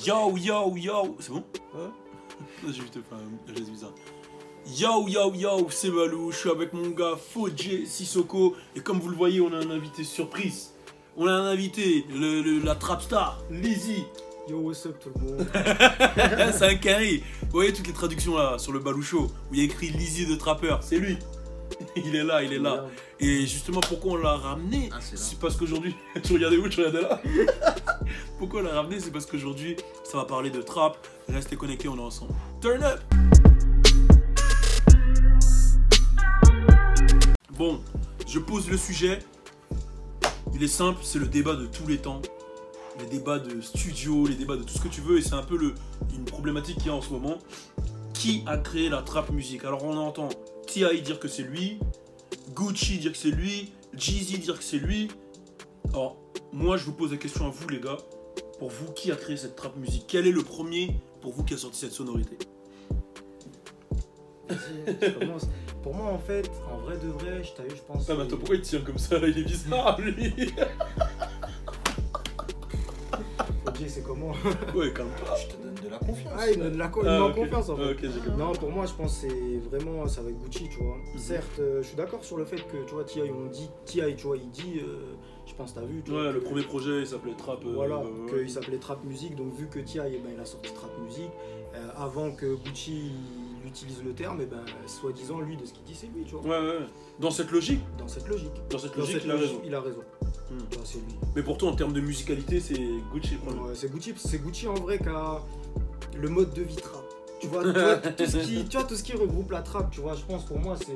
Yo, yo, yo. C'est bon? Ouais. J'ai juste fait un geste bizarre. Yo, yo, yo, c'est Balou. Je suis avec mon gars Fodje Sissoko. Et comme vous le voyez, on a un invité surprise. On a un invité, la trap star, Lizzy. Yo, what's up tout le monde? C'est un carré. Vous voyez toutes les traductions là sur le Balou Show où il y a écrit Lizzy de Trapper. C'est lui. Il est là, il est là. Et justement, pourquoi on l'a ramené? C'est parce qu'aujourd'hui. Tu regardais où? Tu regardais là? Pourquoi on l'a ramené? C'est parce qu'aujourd'hui, ça va parler de trap. Restez connectés, on est ensemble. Turn up! Bon, je pose le sujet. Il est simple, c'est le débat de tous les temps. Les débats de studio, les débats de tout ce que tu veux. Et c'est un peu une problématique qu'il y a en ce moment. Qui a créé la trap musique? Alors on entend T.I. dire que c'est lui, Gucci dire que c'est lui, Jeezy dire que c'est lui. Alors moi je vous pose la question à vous les gars. Pour vous, qui a créé cette trap musique? Quel est le premier pour vous qui a sorti cette sonorité? Pour moi en fait, en vrai de vrai, je pense... Ah mais attends, pourquoi il tient comme ça là? Il est bizarre lui. Fodje, c'est comment? Ouais, calme-toi. Je te donne de la confiance. Ah, il me donne okay. confiance en fait. Okay, j'ai compris. Non, pour moi, je pense que c'est vraiment, ça va être Gucci, tu vois. Certes, je suis d'accord sur le fait que, tu vois, T.I., on dit, T.I., tu vois, il dit, je pense que t'as vu. Tu vois, le premier projet, il s'appelait Trap. Voilà, qu'il s'appelait Trap Music, donc vu que T.I., eh ben, il a sorti Trap Music, avant que Gucci utilise le terme, et ben, soi-disant, lui, de ce qu'il dit, c'est lui, tu vois. Ouais. Dans cette logique, il a raison. Tu vois, c'est lui. Mais pourtant, en termes de musicalité, c'est Gucci. Ouais, c'est Gucci en vrai qui a le mode de vie trap. Tu vois, tout ce qui regroupe la trap, tu vois, je pense pour moi c'est...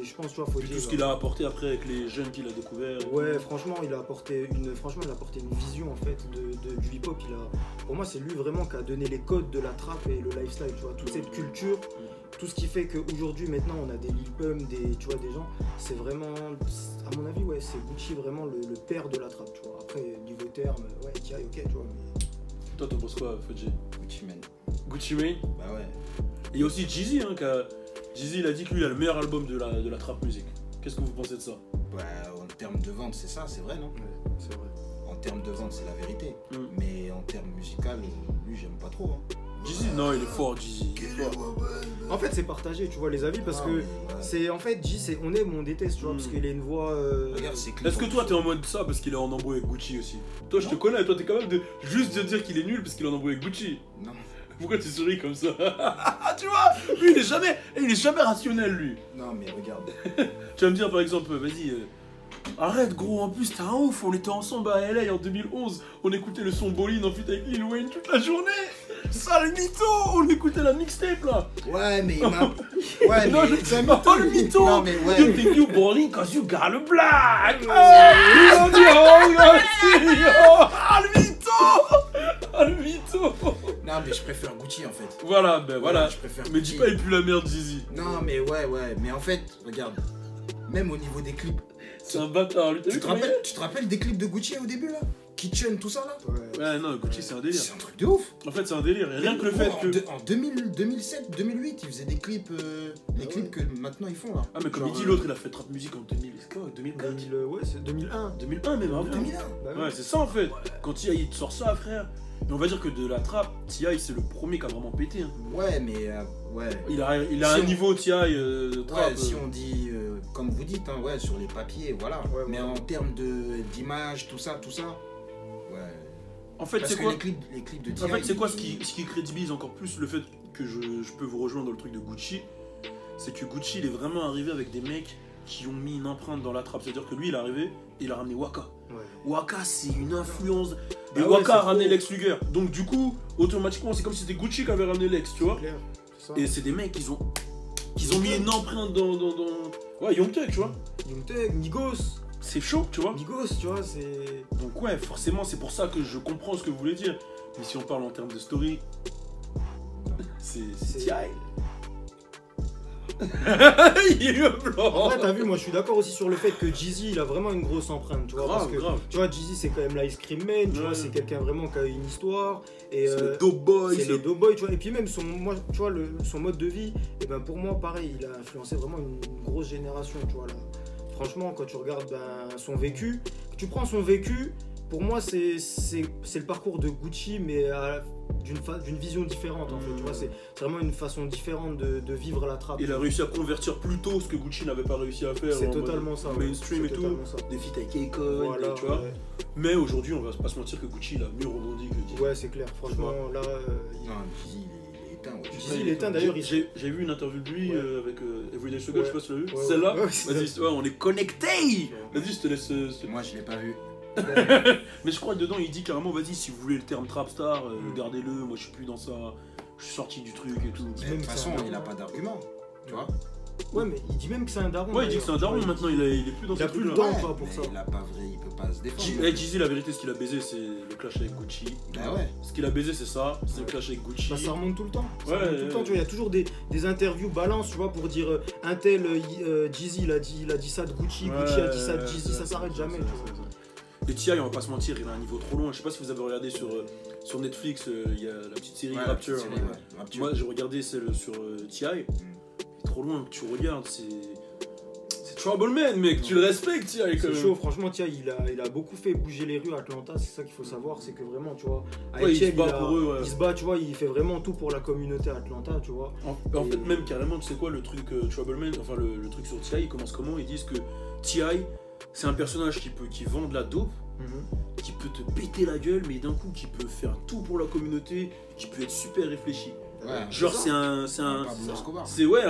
Je pense, tu vois, faut dire... Tout ce qu'il a apporté après avec les jeunes qu'il a découvert. Ouais, franchement, il a apporté une vision en fait du hip-hop. Pour moi, c'est lui vraiment qui a donné les codes de la trap et le lifestyle, tu vois, toute cette culture, tout ce qui fait qu'aujourd'hui, maintenant, on a des Lil Pump, tu vois, des gens, c'est vraiment, à mon avis, ouais, c'est Gucci vraiment le père de la trap, tu vois. Après, niveau terme, ouais, T.I., ok, tu vois, mais... Toi, t'en penses quoi, Fodje? Gucci Mane. Gucci Mane? Bah ouais. Et il y a aussi Jeezy, hein, Jeezy, il a dit que lui, il a le meilleur album de la trap musique. Qu'est-ce que vous pensez de ça? Bah, en termes de vente, c'est ça, c'est vrai, non? Ouais, c'est vrai. En termes de vente, c'est la vérité. Mais en termes musical, lui, j'aime pas trop. Hein. Jeezy, non, il est fort, Jeezy. En fait, c'est partagé, tu vois, les avis, parce que c'est en fait, Jeezy, on aime ou on déteste, tu vois, parce qu'il a une voix. Regarde, c'est Est-ce que toi, t'es en mode ça parce qu'il est en embrouille avec Gucci aussi? Toi, je te connais, toi, t'es quand même juste de dire qu'il est nul parce qu'il est en embrouille avec Gucci. Non. Pourquoi tu souris comme ça? Tu vois, lui, il est jamais rationnel, lui. Non, mais regarde. Tu vas me dire, par exemple, vas-y. Arrête gros, en plus t'es un ouf, on était ensemble à LA en 2011, on écoutait le son Bolin en feat avec Lil Wayne toute la journée. Sale mytho, on écoutait la mixtape là. Ouais mais il m'a... Ouais non, mais... c'est pas le mytho. Non mais ouais. You think you Bolin cause you got a black. Ah le mytho. Ah le mytho. Non mais je préfère Gucci en fait. Voilà, ben voilà. Je préfère mais Gucci. dis pas il pue la merde Jeezy. Non mais ouais, mais en fait, regarde, même au niveau des clips. C'est un bâtard, lui. Tu te rappelles des clips de Gucci au début là? Kitchen, tout ça là? Ouais, non, Gucci c'est un délire. C'est un truc de ouf. En fait, c'est un délire. Et rien que le fait que. En 2007, 2008, ils faisaient des clips, les clips que maintenant ils font là. Ah, mais comme il dit l'autre, il a fait trap musique en 2004. Ouais, c'est 2001. 2001 même avant. 2001. Ouais, c'est ça en fait. Quand T.I. il te sort ça, frère. Et on va dire que de la trap, T.I. c'est le premier qui a vraiment pété. Hein. Ouais, mais ouais. Il a un niveau T.I. De trap. Ouais, si on dit, comme vous dites, hein, ouais, sur les papiers, voilà. Ouais, mais en termes d'image, tout ça, ouais. En fait, parce c'est que quoi les clips de T.I. En fait, c'est quoi ce qui crédibilise encore plus le fait que je peux vous rejoindre dans le truc de Gucci? C'est que Gucci, il est vraiment arrivé avec des mecs qui ont mis une empreinte dans la trappe. C'est-à-dire que lui, il est arrivé et il a ramené Waka. Ouais. Waka, c'est une influence. Et Ah ouais, Waka a c'est ramené trop. Lex Luger. Donc, du coup, automatiquement, c'est comme si c'était Gucci qui avait ramené Lex, tu vois. Clair, c'est ça. Et c'est des mecs qui ont mis une empreinte dans. Ouais, Young Thug, tu vois. Young Thug, Migos. C'est chaud, tu vois. Migos, tu vois, c'est... Donc, ouais, forcément, c'est pour ça que je comprends ce que vous voulez dire. Mais si on parle en termes de story, c'est T.I. Il est blanc. En vrai, t'as vu, moi je suis d'accord aussi sur le fait que Jeezy il a vraiment une grosse empreinte, tu vois. Grave, parce que, grave. tu vois, Jeezy c'est quand même l'Ice Cream Man, tu Ouais. vois, c'est quelqu'un vraiment qui a une histoire. Et C'est le dope boy. c'est le dope boy, tu vois. Et puis même tu vois, son mode de vie, et ben pour moi, pareil, il a influencé vraiment une grosse génération, tu vois. Là. Franchement, quand tu regardes son vécu, tu prends son vécu. pour moi, c'est le parcours de Gucci, mais d'une vision différente en fait. Tu vois, c'est vraiment une façon différente de vivre la trappe. Il a réussi à convertir plus tôt ce que Gucci n'avait pas réussi à faire. C'est totalement ça. Mainstream et tout, des feats avec Akon, voilà, tu vois. Ouais. Mais aujourd'hui, on va pas se mentir que Gucci il a mieux rebondi que Dizzy. Ouais, c'est clair. Franchement, là. Non, Dizzy, il est éteint. Ouais. Dizzy, il est éteint d'ailleurs. J'ai vu une interview de lui avec Everyday Sugar, je sais pas si tu l'as vu. Ouais, celle-là, ouais, vas-y, on est connectés. Vas-y, je te laisse. Moi, je l'ai pas vu. Mais je crois que dedans il dit carrément vas-y si vous voulez le terme trap star gardez-le, moi je suis plus dans ça, je suis sorti du truc et tout. Mais de toute façon il a pas d'argument, tu vois. Ouais mais il dit même que c'est un daron. Ouais il dit que c'est un daron maintenant, il est plus dans ce truc là. Pour ça. Il a pas vrai, il peut pas se défendre. Dizzy la vérité ce qu'il a baisé c'est le clash avec Gucci. Ah ouais. Ce qu'il a baisé c'est ça, c'est le clash avec Gucci. Bah ça remonte tout le temps. Ouais, tout le temps, tu vois, il y a toujours des interviews balance, tu vois, pour dire un tel Dizzy il a dit ça de Gucci, Gucci a dit ça de Dizzy, ça s'arrête jamais, tu vois. Et T.I., on va pas se mentir, il a un niveau trop long. Je sais pas si vous avez regardé sur Netflix, il y a la petite série Rapture. Moi j'ai regardé celle sur T.I. Il est trop loin que tu regardes, c'est Trouble Man, mec, tu le respectes T.I. quand même. C'est chaud, franchement T.I. il a beaucoup fait bouger les rues à Atlanta, c'est ça qu'il faut savoir, c'est que vraiment, tu vois, il se bat pour eux, il se bat, tu vois, il fait vraiment tout pour la communauté à Atlanta, tu vois. En fait, même carrément, tu sais quoi, le truc Trouble Man, enfin le truc sur T.I., il commence comment? Ils disent que T.I., c'est un personnage qui vend de la dope, qui peut te péter la gueule, mais d'un coup qui peut faire tout pour la communauté, qui peut être super réfléchi. Ouais, genre c'est un c'est ouais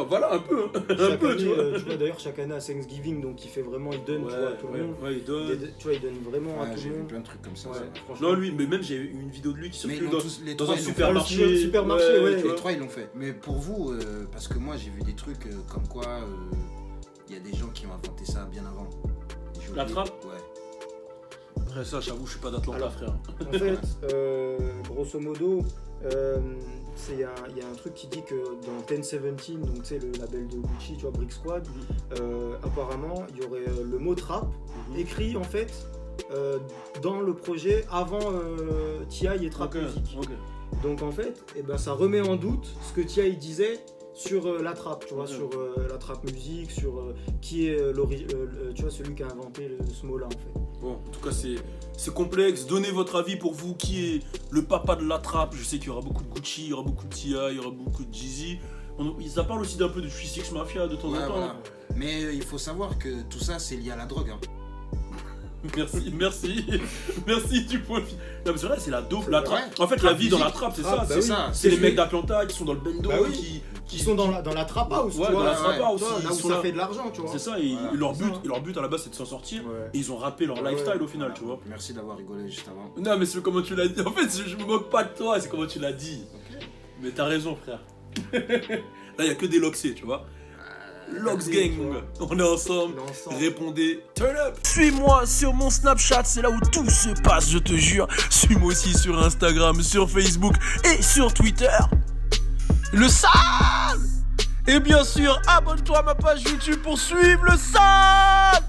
voilà un peu année, tu vois d'ailleurs chaque année à Thanksgiving donc il fait vraiment il donne tu vois à tout le monde. Ouais, il donne. Tu vois il donne vraiment à tout le monde. J'ai vu plein de trucs comme ça. Non lui mais même j'ai eu une vidéo de lui qui circule dans un supermarché. Les trois ils l'ont fait. Mais pour vous parce que moi j'ai vu des trucs comme quoi il y a des gens qui ont inventé ça bien avant. La trappe? Ouais. Après ça, j'avoue, je suis pas d'Atlanta, frère. En fait, grosso modo, il y a un truc qui dit que dans 1017, donc tu sais le label de Gucci, tu vois, Brick Squad, apparemment il y aurait le mot trap écrit en fait dans le projet avant T.I. et Trap Music. Donc en fait, ça remet en doute ce que T.I. disait sur la trappe, tu vois, sur la trap musique, sur qui est tu vois, celui qui a inventé ce mot-là en fait. Bon, en tout cas c'est complexe, donnez votre avis pour vous, qui est le papa de la trappe. Je sais qu'il y aura beaucoup de Gucci, il y aura beaucoup de T.I., il y aura beaucoup de Dizzy. Ça parle aussi d'un peu de 36 Mafia de temps en temps. Voilà. Mais il faut savoir que tout ça c'est lié à la drogue. Hein. Merci du point de vue. Non mais c'est vrai, c'est la dope, la trappe. En fait la vie dans la trappe c'est ça, c'est ça. C'est les mecs d'Atlanta qui sont dans le bendo, qui sont dans la trap house, ouais, dans la trap house, là où ça fait de l'argent, tu vois. C'est ça, et leur but à la base c'est de s'en sortir, et ils ont rappé leur lifestyle au final, tu vois. Merci d'avoir rigolé juste avant. Non mais c'est comment tu l'as dit, en fait je me moque pas de toi, c'est comment tu l'as dit. Mais t'as raison frère. Là il y a que des loxés, tu vois. Lox Gang, mon gars. On est ensemble. Répondez, turn up. Suis-moi sur mon Snapchat, c'est là où tout se passe, je te jure. Suis-moi aussi sur Instagram, sur Facebook et sur Twitter. Le sale. Et bien sûr, abonne-toi à ma page YouTube pour suivre le sale.